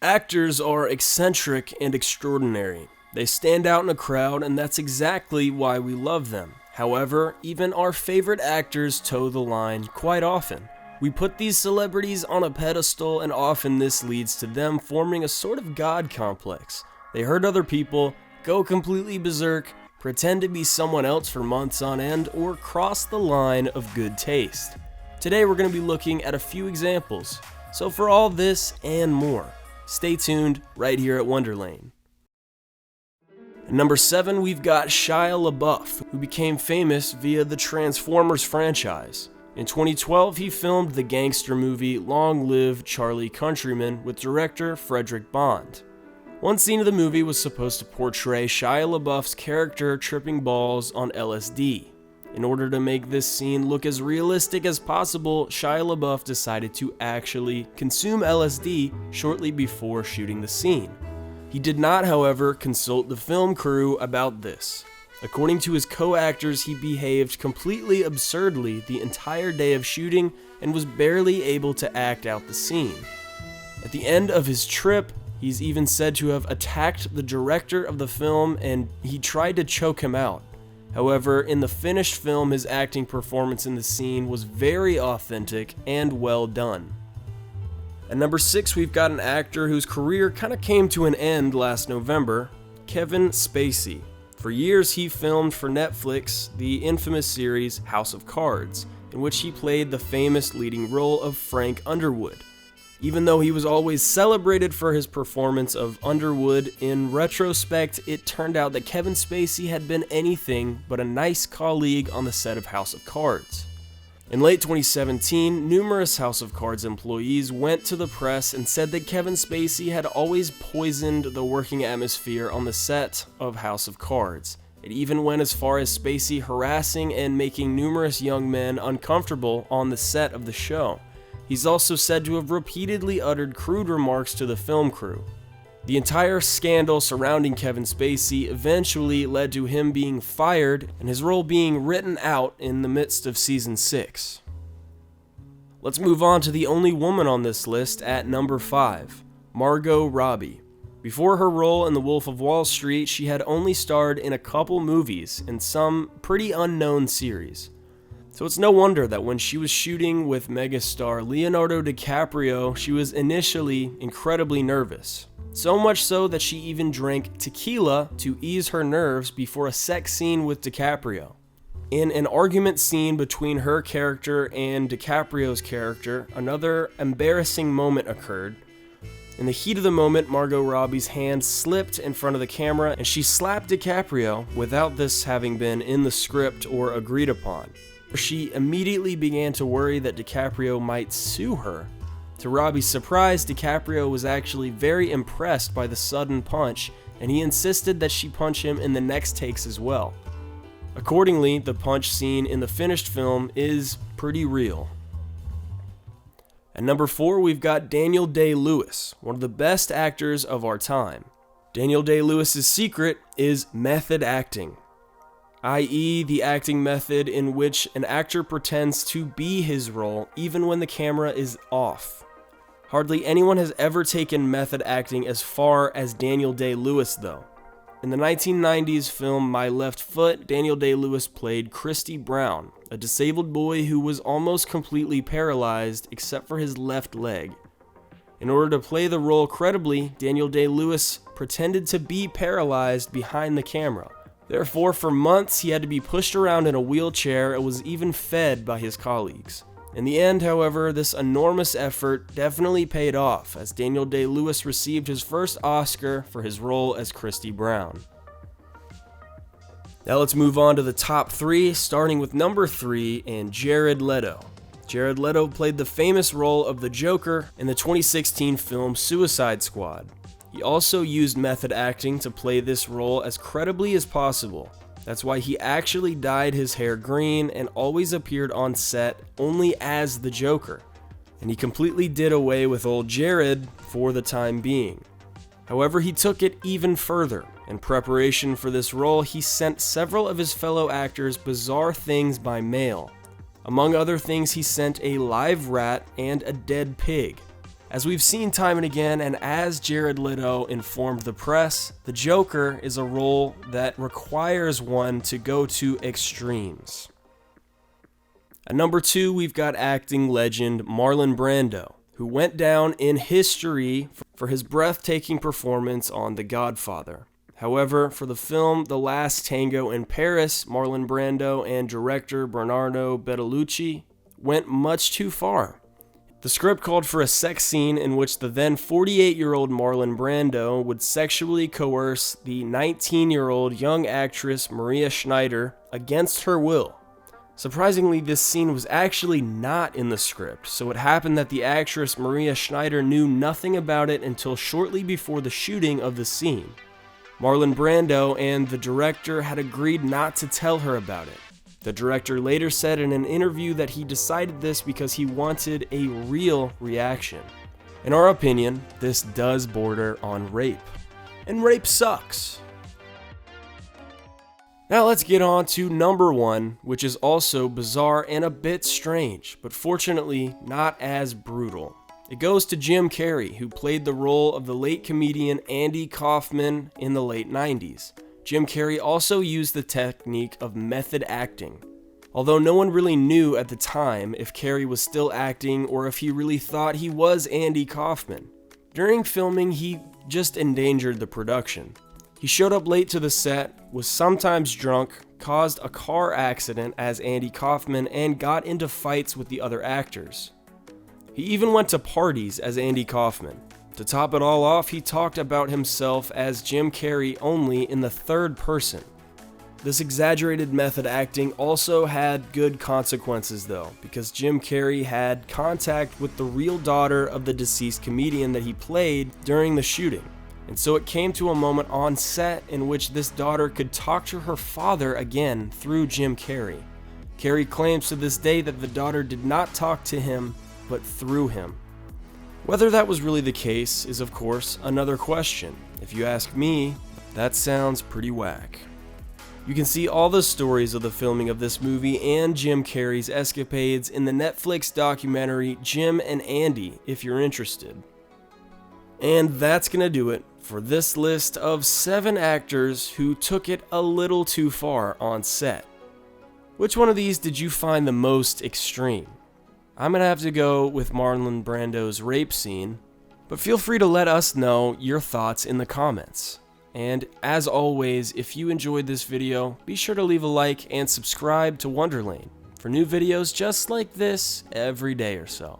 Actors are eccentric and extraordinary. They stand out in a crowd, and that's exactly why we love them. However, even our favorite actors toe the line quite often. We put these celebrities on a pedestal, and often this leads to them forming a sort of god complex. They hurt other people, go completely berserk, pretend to be someone else for months on end, or cross the line of good taste. Today we're going to be looking at a few examples. So for all this and more, stay tuned right here at Wonderlane. At number 7, we've got Shia Labeouf, who became famous via the Transformers franchise. In 2012, he filmed the gangster movie Long Live Charlie Countryman with director Frederick Bond. One scene of the movie was supposed to portray Shia LaBeouf's character tripping balls on LSD. In order to make this scene look as realistic as possible, Shia LaBeouf decided to actually consume LSD shortly before shooting the scene. He did not, however, consult the film crew about this. According to his co-actors, he behaved completely absurdly the entire day of shooting and was barely able to act out the scene. At the end of his trip, he's even said to have attacked the director of the film and he tried to choke him out. However, in the finished film, his acting performance in the scene was very authentic and well done. At number 6, we've got an actor whose career kind of came to an end last November, Kevin Spacey. For years, he filmed for Netflix the infamous series House of Cards, in which he played the famous leading role of Frank Underwood. Even though he was always celebrated for his performance of Underwood, in retrospect, it turned out that Kevin Spacey had been anything but a nice colleague on the set of House of Cards. In late 2017, numerous House of Cards employees went to the press and said that Kevin Spacey had always poisoned the working atmosphere on the set of House of Cards. It even went as far as Spacey harassing and making numerous young men uncomfortable on the set of the show. He's also said to have repeatedly uttered crude remarks to the film crew. The entire scandal surrounding Kevin Spacey eventually led to him being fired and his role being written out in the midst of season 6. Let's move on to the only woman on this list at number 5, Margot Robbie. Before her role in The Wolf of Wall Street, she had only starred in a couple movies and some pretty unknown series. So it's no wonder that when she was shooting with megastar Leonardo DiCaprio, she was initially incredibly nervous. So much so that she even drank tequila to ease her nerves before a sex scene with DiCaprio. In an argument scene between her character and DiCaprio's character, another embarrassing moment occurred. In the heat of the moment, Margot Robbie's hand slipped in front of the camera and she slapped DiCaprio without this having been in the script or agreed upon. She immediately began to worry that DiCaprio might sue her. To Robbie's surprise, DiCaprio was actually very impressed by the sudden punch, and he insisted that she punch him in the next takes as well. Accordingly, the punch scene in the finished film is pretty real. At number 4, we've got Daniel Day-Lewis, one of the best actors of our time. Daniel Day-Lewis's secret is method acting, i.e. the acting method in which an actor pretends to be his role even when the camera is off. Hardly anyone has ever taken method acting as far as Daniel Day-Lewis though. In the 1990s film My Left Foot, Daniel Day-Lewis played Christy Brown, a disabled boy who was almost completely paralyzed except for his left leg. In order to play the role credibly, Daniel Day-Lewis pretended to be paralyzed behind the camera. Therefore, for months, he had to be pushed around in a wheelchair and was even fed by his colleagues. In the end, however, this enormous effort definitely paid off, as Daniel Day-Lewis received his first Oscar for his role as Christy Brown. Now let's move on to the top 3, starting with number 3 and Jared Leto. Jared Leto played the famous role of the Joker in the 2016 film Suicide Squad. He also used method acting to play this role as credibly as possible. That's why he actually dyed his hair green and always appeared on set only as the Joker. And he completely did away with old Jared for the time being. However, he took it even further. In preparation for this role, he sent several of his fellow actors bizarre things by mail. Among other things, he sent a live rat and a dead pig. As we've seen time and again, and as Jared Leto informed the press, the Joker is a role that requires one to go to extremes. At number 2, we've got acting legend Marlon Brando, who went down in history for his breathtaking performance on The Godfather. However, for the film The Last Tango in Paris, Marlon Brando and director Bernardo Bertolucci went much too far. The script called for a sex scene in which the then 48-year-old Marlon Brando would sexually coerce the 19-year-old young actress Maria Schneider against her will. Surprisingly, this scene was actually not in the script, so it happened that the actress Maria Schneider knew nothing about it until shortly before the shooting of the scene. Marlon Brando and the director had agreed not to tell her about it. The director later said in an interview that he decided this because he wanted a real reaction. In our opinion, this does border on rape. And rape sucks. Now let's get on to number 1, which is also bizarre and a bit strange, but fortunately not as brutal. It goes to Jim Carrey, who played the role of the late comedian Andy Kaufman in the late 90s. Jim Carrey also used the technique of method acting. Although no one really knew at the time if Carrey was still acting or if he really thought he was Andy Kaufman. During filming, he just endangered the production. He showed up late to the set, was sometimes drunk, caused a car accident as Andy Kaufman, and got into fights with the other actors. He even went to parties as Andy Kaufman. To top it all off, he talked about himself as Jim Carrey only in the third person. This exaggerated method acting also had good consequences though, because Jim Carrey had contact with the real daughter of the deceased comedian that he played during the shooting. And so it came to a moment on set in which this daughter could talk to her father again through Jim Carrey. Carrey claims to this day that the daughter did not talk to him, but through him. Whether that was really the case is, of course, another question. If you ask me, that sounds pretty whack. You can see all the stories of the filming of this movie and Jim Carrey's escapades in the Netflix documentary Jim and Andy if you're interested. And that's gonna do it for this list of 7 actors who took it a little too far on set. Which one of these did you find the most extreme? I'm gonna have to go with Marlon Brando's rape scene, but feel free to let us know your thoughts in the comments. And as always, if you enjoyed this video, be sure to leave a like and subscribe to Wonderlane for new videos just like this every day or so.